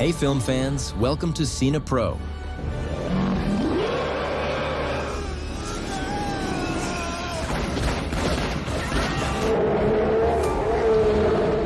Hey film fans, welcome to Cine Pro.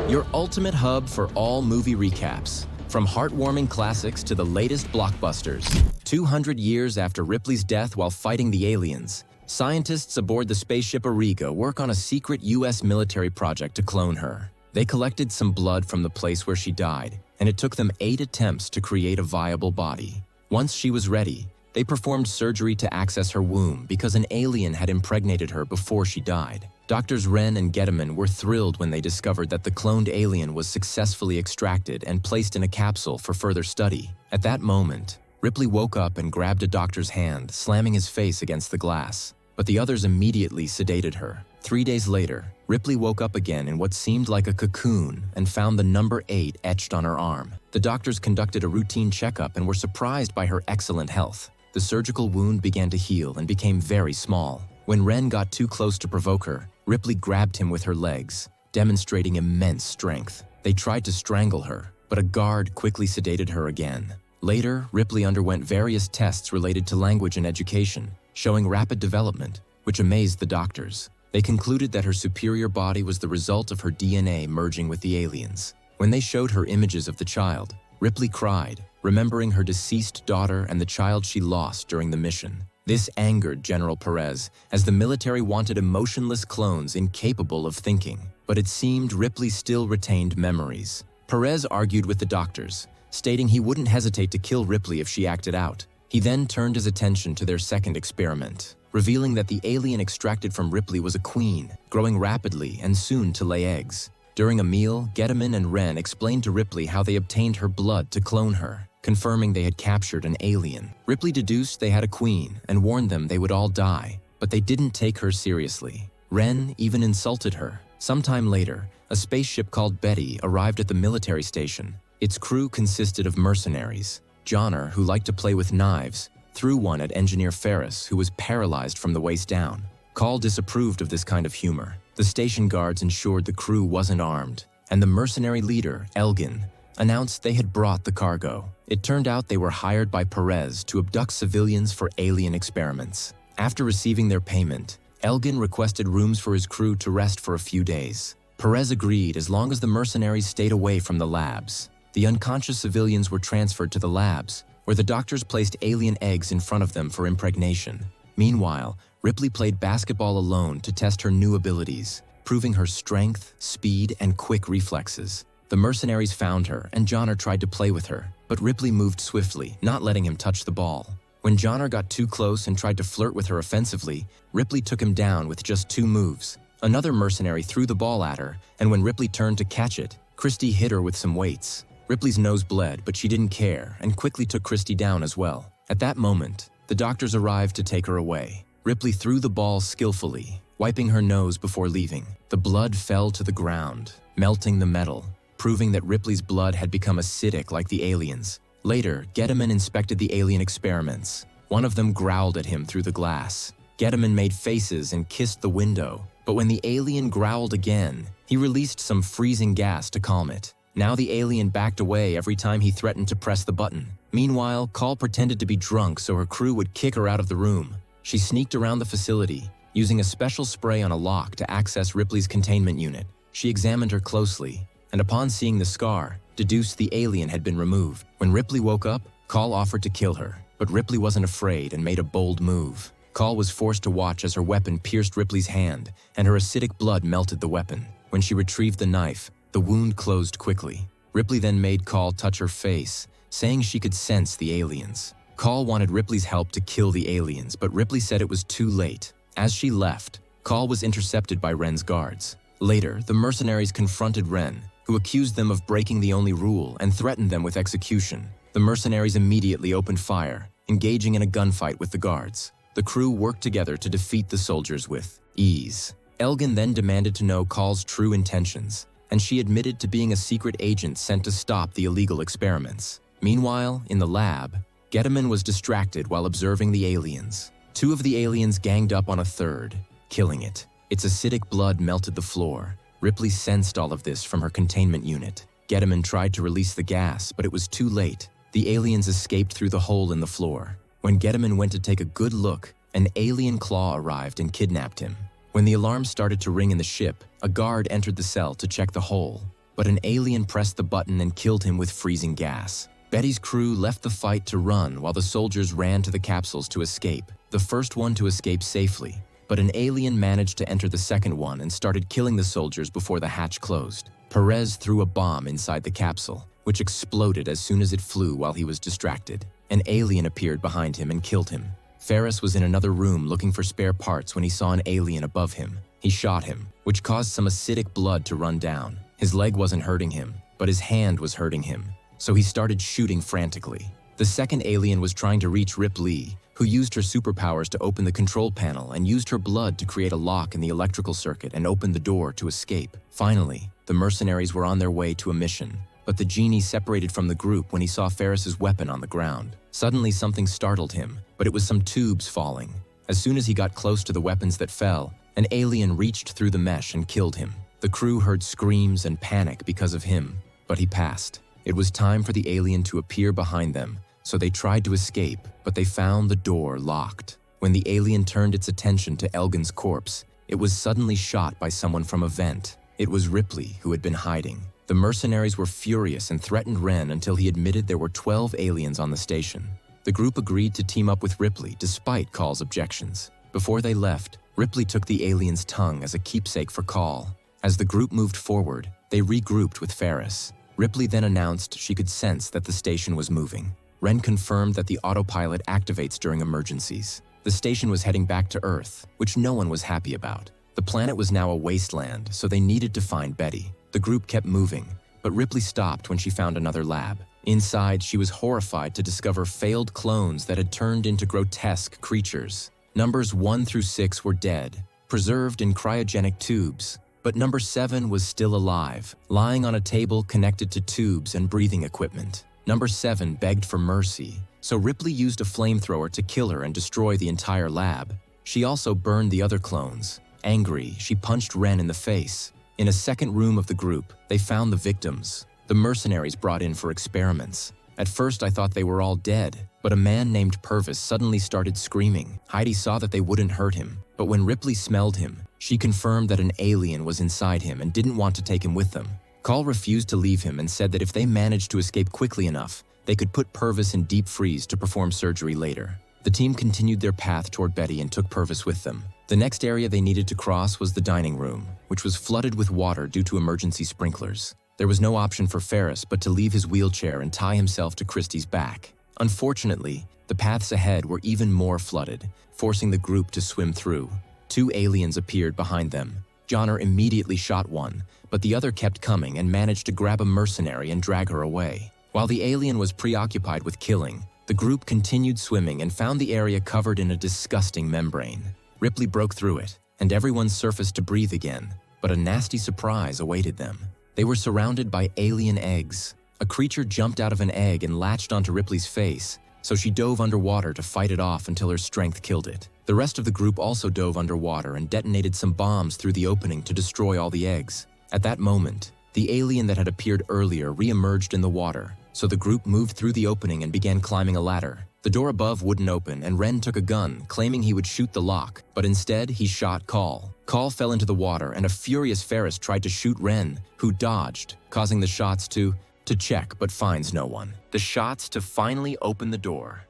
Your ultimate hub for all movie recaps. From heartwarming classics to the latest blockbusters. 200 years after Ripley's death while fighting the aliens, scientists aboard the spaceship Origo work on a secret US military project to clone her. They collected some blood from the place where she died, and it took them 8 attempts to create a viable body. Once she was ready, they performed surgery to access her womb because an alien had impregnated her before she died. Doctors Wren and Getterman were thrilled when they discovered that the cloned alien was successfully extracted and placed in a capsule for further study. At that moment, Ripley woke up and grabbed a doctor's hand, slamming his face against the glass. But the others immediately sedated her. 3 days later, Ripley woke up again in what seemed like a cocoon and found the number 8 etched on her arm. The doctors conducted a routine checkup and were surprised by her excellent health. The surgical wound began to heal and became very small. When Wren got too close to provoke her, Ripley grabbed him with her legs, demonstrating immense strength. They tried to strangle her, but a guard quickly sedated her again. Later, Ripley underwent various tests related to language and education, showing rapid development, which amazed the doctors. They concluded that her superior body was the result of her DNA merging with the aliens. When they showed her images of the child, Ripley cried, remembering her deceased daughter and the child she lost during the mission. This angered General Perez, as the military wanted emotionless clones incapable of thinking. But it seemed Ripley still retained memories. Perez argued with the doctors, stating he wouldn't hesitate to kill Ripley if she acted out. He then turned his attention to their second experiment, revealing that the alien extracted from Ripley was a queen, growing rapidly and soon to lay eggs. During a meal, Getterman and Wren explained to Ripley how they obtained her blood to clone her, confirming they had captured an alien. Ripley deduced they had a queen and warned them they would all die, but they didn't take her seriously. Wren even insulted her. Sometime later, a spaceship called Betty arrived at the military station. Its crew consisted of mercenaries. Johnner, who liked to play with knives, threw one at Engineer Ferris, who was paralyzed from the waist down. Call disapproved of this kind of humor. The station guards ensured the crew wasn't armed, and the mercenary leader, Elgin, announced they had brought the cargo. It turned out they were hired by Perez to abduct civilians for alien experiments. After receiving their payment, Elgin requested rooms for his crew to rest for a few days. Perez agreed as long as the mercenaries stayed away from the labs. The unconscious civilians were transferred to the labs, where the doctors placed alien eggs in front of them for impregnation. Meanwhile, Ripley played basketball alone to test her new abilities, proving her strength, speed, and quick reflexes. The mercenaries found her, and Johnner tried to play with her, but Ripley moved swiftly, not letting him touch the ball. When Johnner got too close and tried to flirt with her offensively, Ripley took him down with just 2 moves. Another mercenary threw the ball at her, and when Ripley turned to catch it, Christie hit her with some weights. Ripley's nose bled, but she didn't care, and quickly took Christie down as well. At that moment, the doctors arrived to take her away. Ripley threw the ball skillfully, wiping her nose before leaving. The blood fell to the ground, melting the metal, proving that Ripley's blood had become acidic like the aliens. Later, Getterman inspected the alien experiments. One of them growled at him through the glass. Getterman made faces and kissed the window, but when the alien growled again, he released some freezing gas to calm it. Now the alien backed away every time he threatened to press the button. Meanwhile, Call pretended to be drunk so her crew would kick her out of the room. She sneaked around the facility, using a special spray on a lock to access Ripley's containment unit. She examined her closely, and upon seeing the scar, deduced the alien had been removed. When Ripley woke up, Call offered to kill her, but Ripley wasn't afraid and made a bold move. Call was forced to watch as her weapon pierced Ripley's hand, and her acidic blood melted the weapon. When she retrieved the knife, the wound closed quickly. Ripley then made Call touch her face, saying she could sense the aliens. Call wanted Ripley's help to kill the aliens, but Ripley said it was too late. As she left, Call was intercepted by Wren's guards. Later, the mercenaries confronted Wren, who accused them of breaking the only rule and threatened them with execution. The mercenaries immediately opened fire, engaging in a gunfight with the guards. The crew worked together to defeat the soldiers with ease. Elgin then demanded to know Call's true intentions, and she admitted to being a secret agent sent to stop the illegal experiments. Meanwhile, in the lab, Getterman was distracted while observing the aliens. 2 of the aliens ganged up on a third, killing it. Its acidic blood melted the floor. Ripley sensed all of this from her containment unit. Gettman tried to release the gas, but it was too late. The aliens escaped through the hole in the floor. When Gettman went to take a good look, an alien claw arrived and kidnapped him. When the alarm started to ring in the ship, a guard entered the cell to check the hole, but an alien pressed the button and killed him with freezing gas. Betty's crew left the fight to run while the soldiers ran to the capsules to escape, the first one to escape safely. But an alien managed to enter the second one and started killing the soldiers before the hatch closed. Perez threw a bomb inside the capsule, which exploded as soon as it flew while he was distracted. An alien appeared behind him and killed him. Ferris was in another room looking for spare parts when he saw an alien above him. He shot him, which caused some acidic blood to run down. His leg wasn't hurting him, but his hand was hurting him, so he started shooting frantically. The second alien was trying to reach Ripley, who used her superpowers to open the control panel and used her blood to create a lock in the electrical circuit and open the door to escape. Finally, the mercenaries were on their way to a mission, but the genie separated from the group when he saw Ferris's weapon on the ground. Suddenly something startled him, but it was some tubes falling. As soon as he got close to the weapons that fell, an alien reached through the mesh and killed him. The crew heard screams and panic because of him, but he passed. It was time for the alien to appear behind them, so they tried to escape, but they found the door locked. When the alien turned its attention to Elgin's corpse, it was suddenly shot by someone from a vent. It was Ripley, who had been hiding. The mercenaries were furious and threatened Wren until he admitted there were 12 aliens on the station. The group agreed to team up with Ripley despite Call's objections. Before they left, Ripley took the alien's tongue as a keepsake for Call. As the group moved forward, they regrouped with Ferris. Ripley then announced she could sense that the station was moving. Wren confirmed that the autopilot activates during emergencies. The station was heading back to Earth, which no one was happy about. The planet was now a wasteland, so they needed to find Betty. The group kept moving, but Ripley stopped when she found another lab. Inside, she was horrified to discover failed clones that had turned into grotesque creatures. Numbers 1 through 6 were dead, preserved in cryogenic tubes, but number 7 was still alive, lying on a table connected to tubes and breathing equipment. Number 7 begged for mercy, so Ripley used a flamethrower to kill her and destroy the entire lab. She also burned the other clones. Angry, she punched Wren in the face. In a second room of the group, they found the victims, the mercenaries brought in for experiments. At first, I thought they were all dead, but a man named Purvis suddenly started screaming. Heidi saw that they wouldn't hurt him, but when Ripley smelled him, she confirmed that an alien was inside him and didn't want to take him with them. Call refused to leave him and said that if they managed to escape quickly enough, they could put Purvis in deep freeze to perform surgery later. The team continued their path toward Betty and took Purvis with them. The next area they needed to cross was the dining room, which was flooded with water due to emergency sprinklers. There was no option for Ferris but to leave his wheelchair and tie himself to Christie's back. Unfortunately, the paths ahead were even more flooded, forcing the group to swim through. 2 aliens appeared behind them. Johnner immediately shot one, but the other kept coming and managed to grab a mercenary and drag her away. While the alien was preoccupied with killing, the group continued swimming and found the area covered in a disgusting membrane. Ripley broke through it, and everyone surfaced to breathe again, but a nasty surprise awaited them. They were surrounded by alien eggs. A creature jumped out of an egg and latched onto Ripley's face, so she dove underwater to fight it off until her strength killed it. The rest of the group also dove underwater and detonated some bombs through the opening to destroy all the eggs. At that moment, the alien that had appeared earlier re-emerged in the water, so the group moved through the opening and began climbing a ladder. The door above wouldn't open, and Wren took a gun, claiming he would shoot the lock, but instead he shot Call. Call fell into the water, and a furious Ferris tried to shoot Wren, who dodged, causing the shots to check but finds no one. The shots to finally open the door.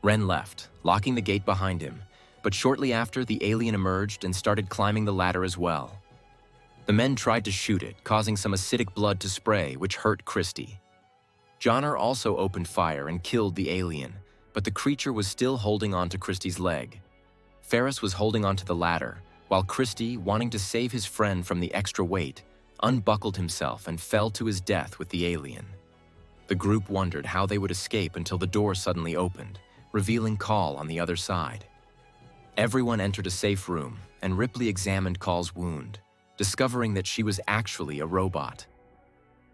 Wren left, locking the gate behind him, but shortly after, the alien emerged and started climbing the ladder as well. The men tried to shoot it, causing some acidic blood to spray, which hurt Christie. Johnner also opened fire and killed the alien, but the creature was still holding on to Christie's leg. Ferris was holding onto the ladder, while Christie, wanting to save his friend from the extra weight, unbuckled himself and fell to his death with the alien. The group wondered how they would escape until the door suddenly opened, revealing Call on the other side. Everyone entered a safe room, and Ripley examined Call's wound, discovering that she was actually a robot.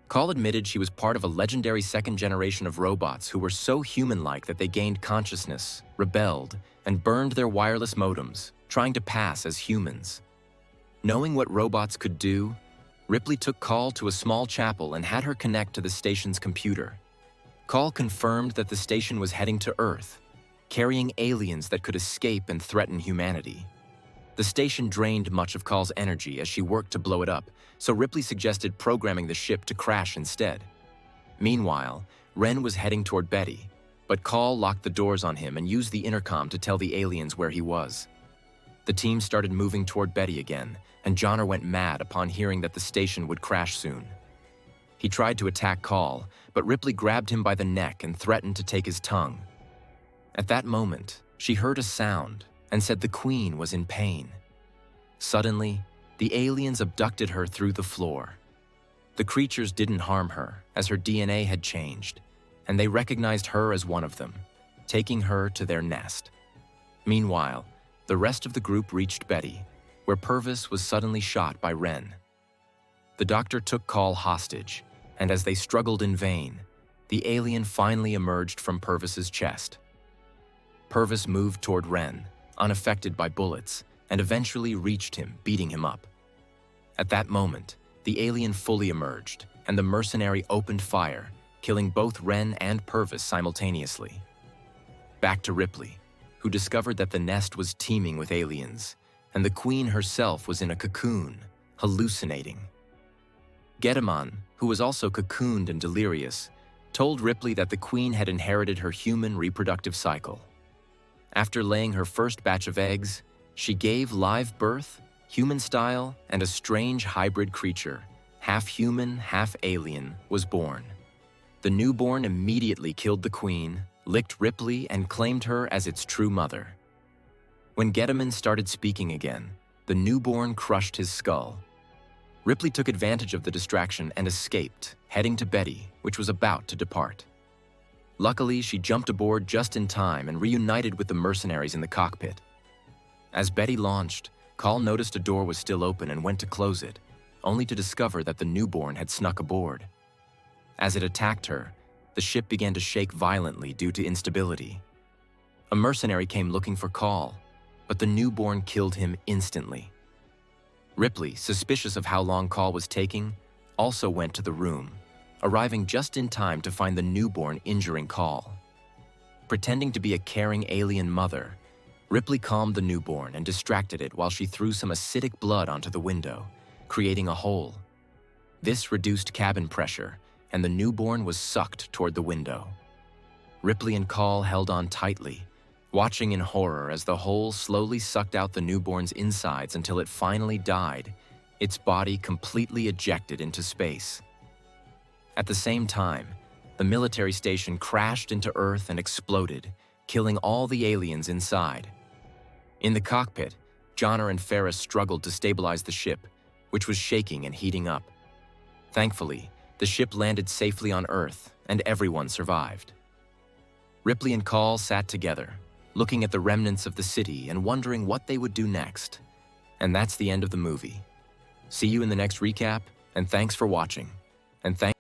Call admitted she was part of a legendary second generation of robots who were so human-like that they gained consciousness, rebelled, and burned their wireless modems, trying to pass as humans. Knowing what robots could do, Ripley took Call to a small chapel and had her connect to the station's computer. Call confirmed that the station was heading to Earth, carrying aliens that could escape and threaten humanity. The station drained much of Call's energy as she worked to blow it up, so Ripley suggested programming the ship to crash instead. Meanwhile, Ren was heading toward Betty, but Call locked the doors on him and used the intercom to tell the aliens where he was. The team started moving toward Betty again, and Johnner went mad upon hearing that the station would crash soon. He tried to attack Call, but Ripley grabbed him by the neck and threatened to take his tongue. At that moment, she heard a sound and said the Queen was in pain. Suddenly, the aliens abducted her through the floor. The creatures didn't harm her, as her DNA had changed, and they recognized her as one of them, taking her to their nest. Meanwhile, the rest of the group reached Betty, where Purvis was suddenly shot by Ren. The doctor took Call hostage, and as they struggled in vain, the alien finally emerged from Purvis's chest. Purvis moved toward Ren, unaffected by bullets, and eventually reached him, beating him up. At that moment, the alien fully emerged, and the mercenary opened fire, killing both Ren and Purvis simultaneously. Back to Ripley, who discovered that the nest was teeming with aliens, and the Queen herself was in a cocoon, hallucinating. Gedimon, who was also cocooned and delirious, told Ripley that the Queen had inherited her human reproductive cycle. After laying her first batch of eggs, she gave live birth, human style, and a strange hybrid creature, half human, half alien, was born. The newborn immediately killed the Queen, licked Ripley, and claimed her as its true mother. When Gedimon started speaking again, the newborn crushed his skull. Ripley took advantage of the distraction and escaped, heading to Betty, which was about to depart. Luckily, she jumped aboard just in time and reunited with the mercenaries in the cockpit. As Betty launched, Call noticed a door was still open and went to close it, only to discover that the newborn had snuck aboard. As it attacked her, the ship began to shake violently due to instability. A mercenary came looking for Call, but the newborn killed him instantly. Ripley, suspicious of how long Call was taking, also went to the room, arriving just in time to find the newborn injuring Call. Pretending to be a caring alien mother, Ripley calmed the newborn and distracted it while she threw some acidic blood onto the window, creating a hole. This reduced cabin pressure, and the newborn was sucked toward the window. Ripley and Call held on tightly, watching in horror as the hole slowly sucked out the newborn's insides until it finally died, its body completely ejected into space. At the same time, the military station crashed into Earth and exploded, killing all the aliens inside. In the cockpit, Johnner and Ferris struggled to stabilize the ship, which was shaking and heating up. Thankfully, the ship landed safely on Earth, and everyone survived. Ripley and Call sat together, looking at the remnants of the city and wondering what they would do next. And that's the end of the movie. See you in the next recap, and thanks for watching. And thanks